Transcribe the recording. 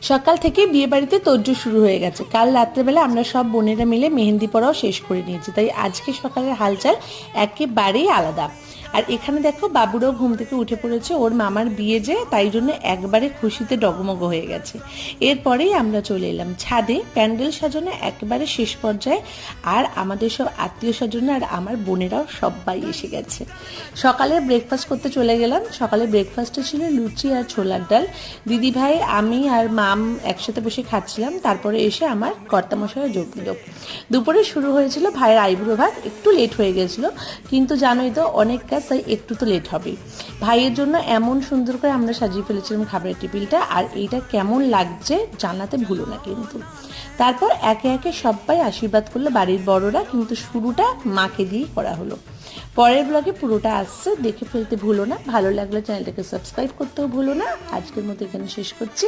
সকাল থেকে বিয়ে বাড়িতে তোড়জোড় শুরু হয়ে গেছে। কাল রাত্রেবেলা আমরা সব বোনেরা মিলে মেহেন্দি পড়াও শেষ করে নিয়েছি, তাই আজকে সকালের হালচাল একেবারেই আলাদা। আর এখানে দেখো বাবুরাও ঘুম থেকে উঠে পড়েছে, ওর মামার বিয়ে যে, তাই জন্য একবারে খুশিতে ডগমগ হয়ে গেছে। এরপরেই আমরা চলে এলাম ছাদে, প্যান্ডেল সাজানো একেবারে শেষ পর্যায়ে। আর আমাদের সব আত্মীয় স্বজন আর আমার বোনেরাও সবাই এসে গেছে। সকালে ব্রেকফাস্ট করতে চলে গেলাম। সকালে ব্রেকফাস্টে ছিল লুচি আর ছোলার ডাল। দিদি ভাই, আমি আর মাম একসাথে বসে খাচ্ছিলাম। তারপরে এসে আমার কর্তামশাইও যোগ দিল। দুপুরে শুরু হয়েছিল ভাইয়ের আইবুড়ো ভাত, একটু লেট হয়ে গেছিলো, কিন্তু জানোই তো অনেক কাজ, তাই একটু তো লেট হবেই। ভাইয়ের জন্য এমন সুন্দর করে আমরা সাজিয়ে ফেলেছিলাম খাবারের টেবিলটা, আর এইটা কেমন লাগছে জানাতে ভুলো না কিন্তু। তারপর একে একে সবাই আশীর্বাদ করলো বাড়ির বড়রা, কিন্তু শুরুটা মাকে দিয়েই করা হলো। পরের ব্লগে পুরোটা আসছে, দেখে ফেলতে ভুলো না। ভালো লাগলে চ্যানেলটাকে সাবস্ক্রাইব করতেও ভুলো না। আজকের মতো এখানে শেষ করছি।